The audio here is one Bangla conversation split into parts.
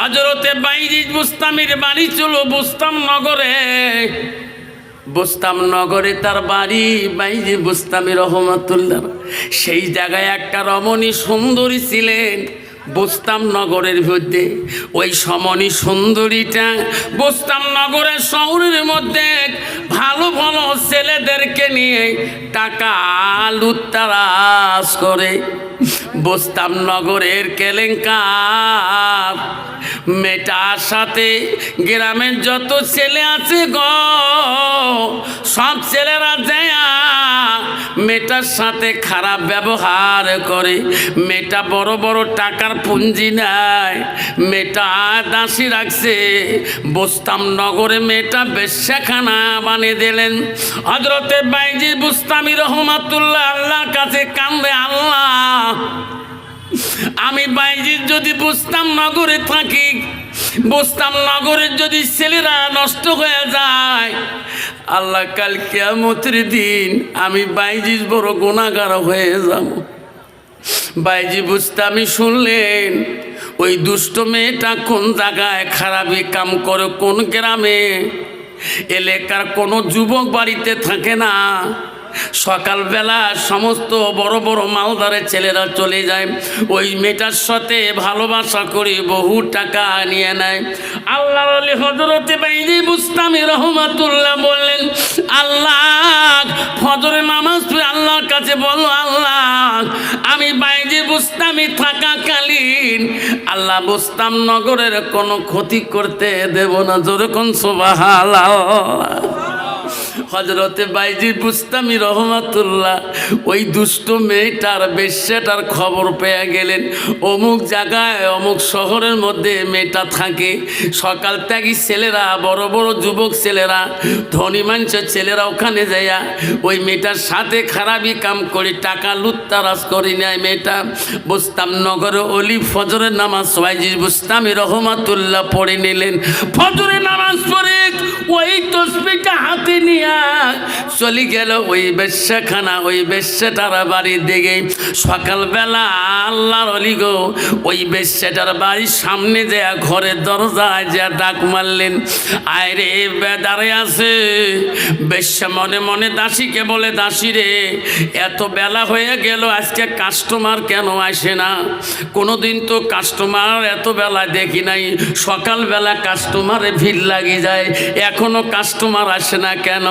হযরতে বাইজিদ বুস্তামির বাড়ি ছিল বুস্তাম নগরে। বুস্তাম নগরে তার বাড়ি। বাইজিদ বুস্তামি রহমাতুল্লাহ সেই জায়গায় একটা রমণী সুন্দরী ছিলেন বুস্তাম নগরের মধ্যে। ওই সমনী সুন্দরীটা বুস্তাম নগরের শহরের মধ্যে ভালো ভালো ছেলেদেরকে নিয়ে টাকা লুটতরাজ করে। বুস্তাম নগরের কেলেঙ্কার মেয়েটার সাথে গ্রামের যত ছেলে আছে গো সব ছেলেরা যায় মেয়েটার সাথে খারাপ ব্যবহার করে। মেয়েটা বড় বড় টাকার পুঞ্জি নেয়। মেয়েটা দাসী রাখছে। বুস্তাম নগরে মেয়েটা বেশ্যাখানা বানিয়ে দিলেন। হযরতে বাইজিদ বুস্তামি রহমাতুল্লাহ আল্লাহর কাছে কান্দে, আল্লাহ আমি বাইজিদ যদি বুস্তাম নগরে থাকি, বুস্তাম নগরের যদি ছেলেরা নষ্ট হয়ে যায়, আল্লাহ কাল কিয়ামতের দিন আমি বাইজিদ বড় গুনাহগার হয়ে যাব। বাইজিদ বুস্তামি শুনলেন ওই দুষ্ট মেয়েটা কোন জায়গায় খারাপি কাম করে, কোন গ্রামে। এলাকার কোনো যুবক বাড়িতে থাকে না। সকালবেলা সমস্ত বড় বড় মালদারের ছেলেরা চলে যায়, ওই মেয়েটার সাথে ভালোবাসা করে বহু টাকা নিয়ে নেয়। আল্লাহর ওলি হযরতে বাইজিদ বুস্তামি রহমাতুল্লাহ বললেন, আল্লাহ ফজরের নামাজ পড়ে আল্লাহর কাছে বলো, আল্লাহ আমি বাইজিদ বুস্তামি থাকাকালীন আল্লাহ বুস্তাম নগরের কোনো ক্ষতি করতে দেব না। যেরকম সুবহানাল্লাহ। হযরতে বাইজিদ বুস্তামি রহমাতুল্লাহ ওই দুষ্ট মেয়েটার বেশ্যাটার খবর পেয়ে গেলেন। অমুক জায়গায় অমুক শহরের মধ্যে মেয়েটা থাকে। সকাল থেকে ছেলেরা বড় বড় যুবক ছেলেরা ধনী মানুষের ছেলেরা ওখানে যাইয়া ওই মেয়েটার সাথে খারাপি কাম করে টাকা লুটতরাজ করে নেয়। মেয়েটা বুস্তাম নগরে অলি ফজরের নামাজ বাইজিদ বুস্তামি রহমাতুল্লাহ পড়ে নিলেন। ফজরের নামাজ পড়ে ওই তসবিহটা হাতে নিয়ে চলে গেল ওই বেশ্যাখানা, ওই বেশ্যাটার বাড়ির দিকে। সকালবেলা আল্লাহর ওলি গো ওই বেশ্যাটার বাড়ির সামনে যে ঘরের দরজায় যে ডাক মারলেন, আয় রে বেদারে আছে। বেশ্যা মনে মনে দাসীকে বলে, দাসী রে এত বেলা হয়ে গেল আজকে কাস্টমার কেন আসে না? কোনোদিন তো কাস্টমার এত বেলা দেখি নাই। সকালবেলা কাস্টমারে ভিড় লাগি যায়, এখনো কাস্টমার আসে না কেন?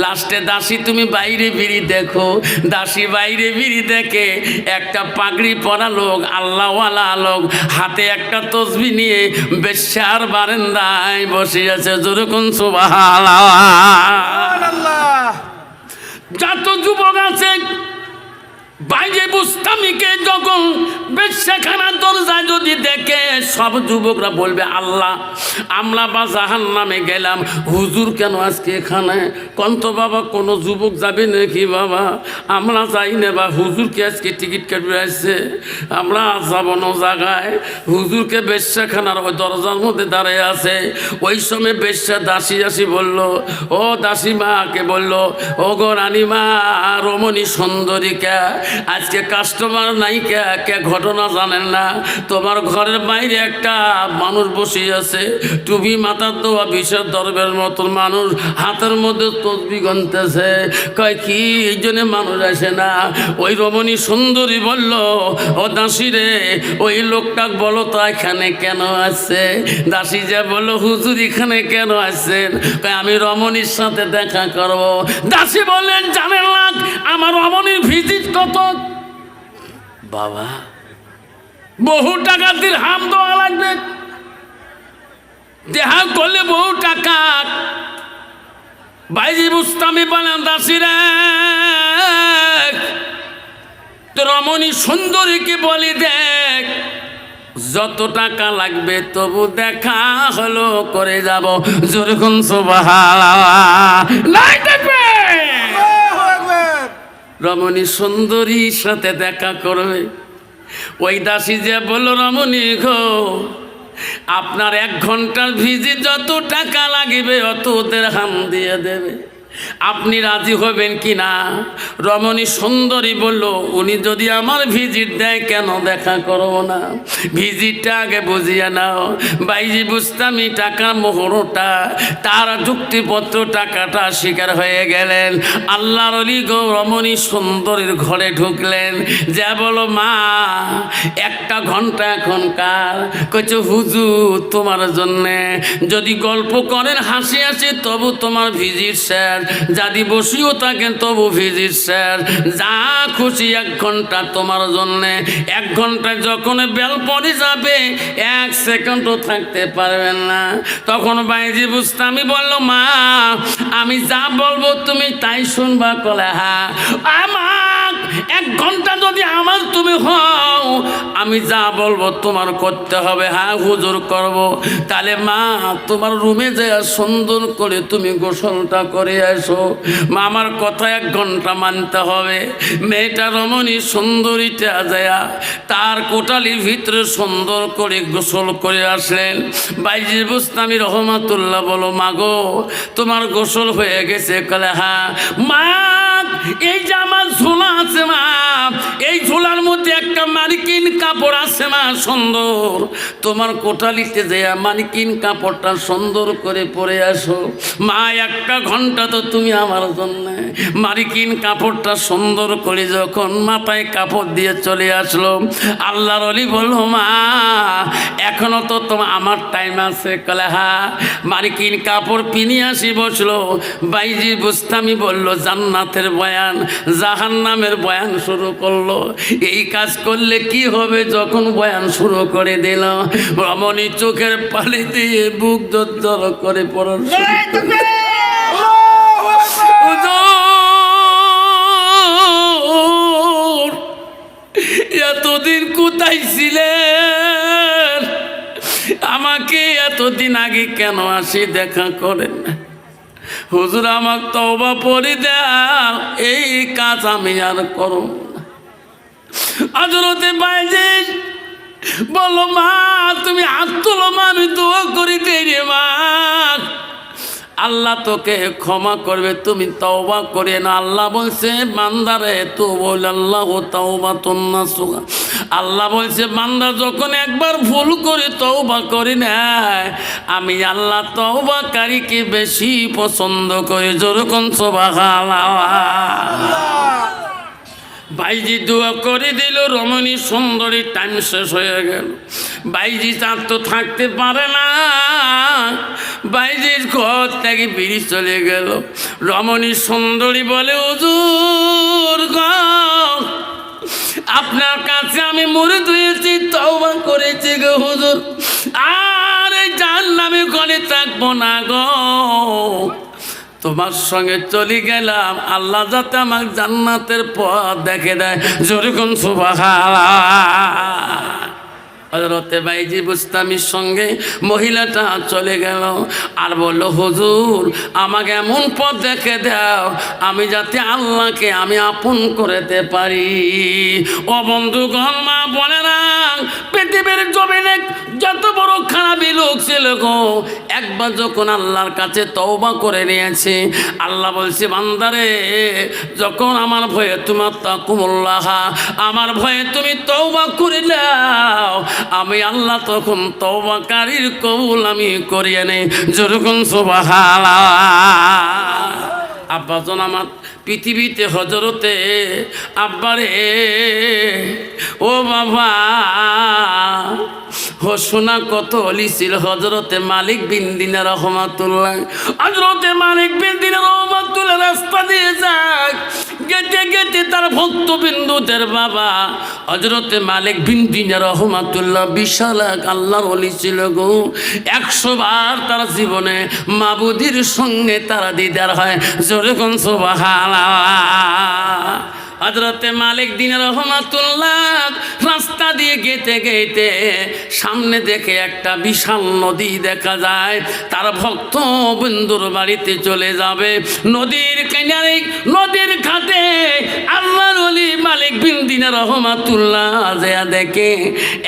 লাস্টে দাসী তুমি বাইরে বিড়ি দেখো। দাসী বাইরে বিড়ি দেখে একটা পাগড়ি পরা লোক, আল্লাহওয়ালা লোক, হাতে একটা তসবিহ নিয়ে বেশ্যার বারান্দায় বসে আছে। যেরকম সুবহানাল্লাহ। যত যুবক আছে বাইজিদ বুস্তামিকে যখন বেশ্যাখানার দরজায় যদি দেখে সব যুবকরা বলবে, আল্লাহ আমরা বা জাহান্নামে গেলাম, হুজুর কেন আজকে এখানে? কন্ত বাবা কোনো যুবক যাবে নাকি বাবা? আমরা যাই না বা হুজুরকে আজকে টিকিট কাটবে আসছে, আমরা যাব না জায়গায়। হুজুরকে বেশ্যাখানার ওই দরজার মধ্যে দাঁড়িয়ে আছে। ওই সময় বেশ্যা দাসী দাসী বলল, ও দাসী মাকে বলল, ও গো রানীমা রমণী সুন্দরীকা আজকে কাস্টমার নাই কে? কে ঘটনা জানেন না? তোমার ঘরের বাইরে একটা মানুষ বসে আছে, টুপি মাথার দেওয়া বিশেষ দরবের মতন মানুষ, হাতের মধ্যে তসবিহ গনতেছে। কয় কি এই জন্য মানুষ আসে না? ওই রমণী সুন্দরী বলল, ও দাসী রে ওই লোকটা বলো তো এখানে কেন আসছে? দাসী যে বললো, হুজুর এখানে কেন আসছেন? কয় আমি রমণীর সাথে দেখা করব। দাসী বললেন, জানেন না আমার রমণীর ভিজিট কত? বাবা বহু টাকা দিরহাম দেওয়া লাগবে, দেখা করলে বহু টাকা। বাইজিদ বুস্তামি বলেন, দাসী রে রমণী সুন্দরীকে বলি দেখ যত টাকা লাগবে তবু দেখা হলো করে যাব। যেরকম সুবহানাল্লাহ। রমণী সুন্দরীর সাথে দেখা করবে। ওই দাসী যে বলল, রমণী গো আপনার 1 ঘন্টার ভিজিট যত টাকা লাগবে অত দিরহাম দিয়ে দেবে। আপনি রাজি হবেন কি না? রমণী সুন্দরী বলল, উনি যদি আমার ভিজিট দেয় কেন দেখা করব না? ভিজিটটা আগে বুঝিয়ে নাও। বাইজি বুস্তামি টাকার মোহরটা, তার যুক্তিপত্র টাকাটা স্বীকার হয়ে গেলেন। আল্লাহর ওলি গো রমণী সুন্দরীর ঘরে ঢুকলেন, যা বলো মা 1 ঘন্টা এখনকার। কইছে হুজুর তোমার জন্যে, যদি গল্প করেন হাসি হাসি তবু তোমার ভিজিট শেষ, যদি বসিও থাকেন তবু ভিজিট শেষ, যা খুশি 1 ঘন্টা তোমার জন্যে। 1 ঘন্টা যখন বেল পড়ে যাবে 1 সেকেন্ডও থাকতে পারবেন না। তখন বাইজি বুস্তামি বলল, মা আমি যা বলবো তুমি তাই শুনবা। কলে হ্যাঁ, আমার 1 ঘন্টা যদি আমার তুমি হও, আমি যা বলবো তোমার করতে হবে। হ্যাঁ হুজুর করব। তাহলে মা তোমার রুমে যায় সুন্দর করে তুমি গোসলটা করে আসো। মা আমার কথা 1 ঘন্টা মানতে হবে। মেয়েটা রমণী সুন্দরীটা যায় তার কোটালির ভিতরে সুন্দর করে গোসল করে আসলেন। বাইজি বুস্তামি রহমাতুল্লাহ বলো, মা গো তোমার গোসল হয়ে গেছে? কলে হ্যাঁ। মা এই যে আমার ঝোলা আছে মা, এই ঝোলার মধ্যে একটা মার্কিন কাপড় আছে মা সুন্দর, তোমার কোটালিতে যে মার্কিন কাপড়টা সুন্দর করে পরে আসো। মা 1 ঘন্টা তো তুমি আমার জন্য মার্কিন কাপড়টা সুন্দর করে যখন মাথায় কাপড় দিয়ে চলে আসলো, আল্লাহর ওলি বলল, মা এখনো তো তোমার আমার টাইম আছে। কলে হ্যাঁ। মার্কিন কাপড় পিনি আসি বসলো। বাইজি বুস্তামি বলল, জান্নাতের বয়ান জাহান্নামের বয়ান শুরু করলো। এই কাজ করলে কি হবে? যখন বয়ান শুরু করে দিল, রমণী চোখের পানি দিয়ে বুক জর্জর করে পড়ল। এতদিন কোথায় ছিলেন? আমাকে এতদিন আগে কেন আসি দেখা করেন? হুজুর আমার তওবা পড়ে দাও, এই কাজ আমি আর করব না। হযরতে বাইজি বলো, মা তুমি হাত তোলো মা, আমি দোয়া করি দেই রে মা, আল্লাহ তোকে ক্ষমা করবে, তুমি তওবা করে না। আল্লাহ বলছে বান্দারে তো বল আল্লাহ তাওবাতুন নাসুহা। আল্লাহ বলছে বান্দা যখন একবার ভুল করে তওবা করে নেয়, আমি আল্লাহ তওবাকারীকে বেশি পছন্দ করি। যেরকম সুবহানাল্লাহ। বাইজি দোয়া করে দিল, রমণী সুন্দরী টাইম শেষ হয়ে গেল। বাইজি চার তো থাকতে পারে না, বাইজির ঘর থেকে বেরিয়ে চলে গেল। রমণী সুন্দরী বলে, হুজুর গো আপনার কাছে আমি মুরিদ হয়েছি, তওবা করেছি গো হুজুর, আর এই জাহান্নামে ঘরে থাকবো না গো, তোমার সঙ্গে চলে গেলাম, আল্লাহ যাতে আমার জান্নাতের পথ দেখে দেয়। যেরকম সুবহানাল্লাহ। হযরতে বাইজি বুস্তামির সঙ্গে মহিলাটা চলে গেল আর বলল, হুজুর আমাকে এমন পথ দেখে দাও আমি যাতে আল্লাহকে আমি আপন করতে পারি। ও বন্ধুগণ, মা বলে না, পৃথিবীর জমিনে যত বড় খারাপই লোক ছিল গো, একবার যখন আল্লাহর কাছে তওবা করে নিয়েছে, আল্লাহ বলছে বান্দারে যখন আমার ভয়ে তোমার তাকুমুল্লাহ, আমার ভয়ে তুমি তওবা করে নাও, আমি আল্লাহ তখন তওবাকারীর কবুল আমি করিয়ে নেই। যেরকম সুবহানাল্লাহ। আব্বাজন আমার পৃথিবীতে হযরতে আব্বারে, ও বাবা ও সোনা কত অলি ছিল হযরতে মালিক বিন দিনার রহমাতুল্লাহ। হযরতে মালিক বিন দিনার রহমাতুল্লাহ রাস্তা দিয়ে যাক, গেতে গেতে তার ভক্তবিন্দুদের বাবা হযরতে মালিক বিন দিনার রহমাতুল্লাহ বিশাল এক আল্লাহর অলি ছিল গো। 100 বার তার জীবনে মাবুদির সঙ্গে তারা দিদার হয়। যেরকম সুবহানাল্লাহ। হযরতে মালিক দিন রহমাতুল্লাহ রাস্তা দিয়ে গেতে গেতে সামনে দেখে একটা বিশাল নদী দেখা যায়, তার ভক্ত বন্ধুর বাড়িতে চলে যাবে। নদীর কিনারে নদীর ঘাটে আল্লাহর ওলি মালিক বিন দিন রহমাতুল্লাহ যা দেখে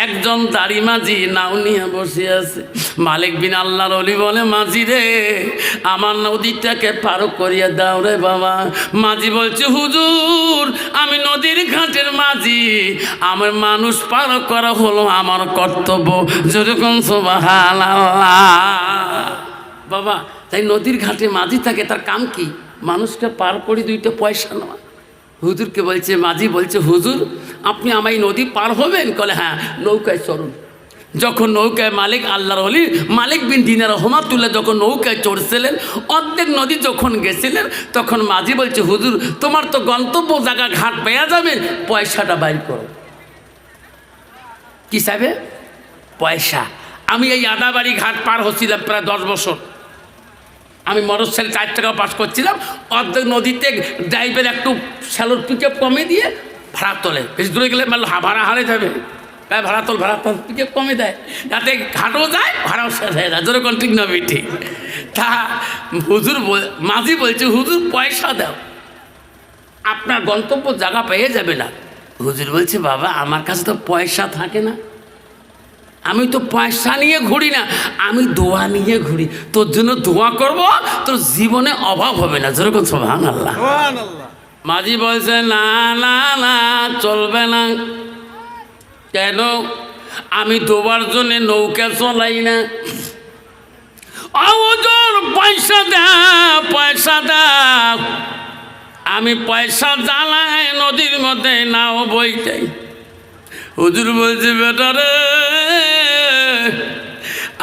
একজন দাড়ি মাঝি নাও নিয়ে বসে আছে। মালিক বিন আল্লাহর ওলি বলে, মাঝি রে, আমার নদীটাকে পার করিয়ে দাও রে বাবা। মাঝি বলছে, হুজুর আমি নদীর ঘাটের মাঝি, আমার মানুষ পার করা হলো আমার কর্তব্য। যেরকম সুবহানাল্লাহ। বাবা, তাই নদীর ঘাটে মাঝি থাকে, তার কাম কি? মানুষকে পার করে দুইটা পয়সা নেওয়া। হুজুরকে বলছে, মাঝি বলছে, হুজুর আপনি আমায় নদী পার হবেন? বলে হ্যাঁ, নৌকায় চড়ুন। যখন নৌকায় মালিক আল্লাহর ওলি মালিক বিন দিনার রহমাতুল্লাহ যখন নৌকায় চড়ছিলেন, অর্ধেক নদী যখন গেছিলেন, তখন মাঝি বলছে, হুজুর তোমার তো গন্তব্য জায়গা ঘাট পেয়ে যাবে, পয়সাটা বাইর করো। কি চাইবে? পয়সা। আমি এই আদাবাড়ি ঘাট পার হচ্ছিলাম প্রায় 10 বছর। আমি মোটরসাইকেল 4 টাকা পাস করছিলাম, অর্ধেক নদীতে ড্রাইভার একটু স্যালোর পিকআপ কমে দিয়ে ভাড়া তোলে। বেশি দূরে গেলে ভাড়া হারে যাবে, তাই ভাড়া তোল পিকআপ কমে দেয়, যাতে ঘাটও যায় ভাড়াও শেষ হয়ে যায়। যেরকম ঠিক না ঠিক? তা হুজুর মাঝি বলছে, হুজুর পয়সা দাও, আপনার গন্তব্য জায়গা পেয়ে যাবে না। হুজুর বলছে, বাবা আমার কাছে তো পয়সা থাকে না, আমি তো পয়সা নিয়ে ঘুরি না, আমি দোয়া নিয়ে ঘুরি। তোর জন্য দোয়া করব, তোর জীবনে অভাব হবে না। যেরকম সুবহানাল্লাহ। মাঝি বলছে, না না না, চলবে না। কেন? আমি দোবার জন্য নৌকা চলাই না। হুজুর পয়সা দাও, পয়সা দাও। আমি পয়সা জ্বালাই নদীর মধ্যে নাও বইটাই। হুজুর বলছে, বেটা রে,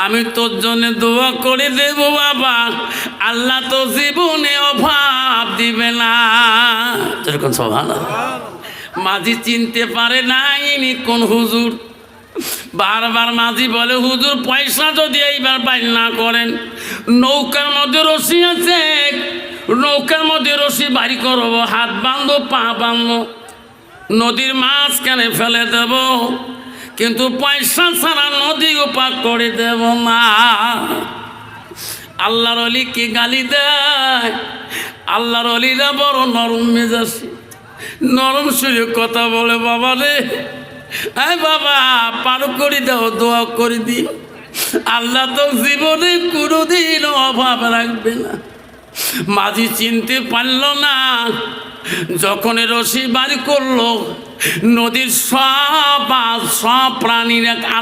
আমি তোর জন্য দোয়া করে দেব বাবা, আল্লাহ তো জীবনে অভাব দিবে না। যেরকম সুবহানাল্লাহ। মাঝি চিনতে পারে নাই ইনি কোন হুজুর। বারবার মাঝি বলে, হুজুর পয়সা যদি এইবার বাইর না করেন, নৌকার মধ্যে রশি আছে, নৌকার মধ্যে রশি বাড়ি করবো, হাত বাঁধো পা বাঁধো, নদীর মাঝখানে ফেলে দেব, কিন্তু পয়সা ছাড়া নদী উপার করে দেব না। আল্লাহর ওলি কি গালি দেয়? আল্লাহর ওলিরা বড় নরম মেজাজি, নরম সুরে কথা বলে। বাবা রে, বাবা পার করে দাও, দোয়া করে দিন, আল্লাহ তো জীবনে কোনোদিন অভাব রাখবে না। মাঝি চিনতে পারল না, যখন রশি বাড়ি করলো, নদীর সব প্রাণীরা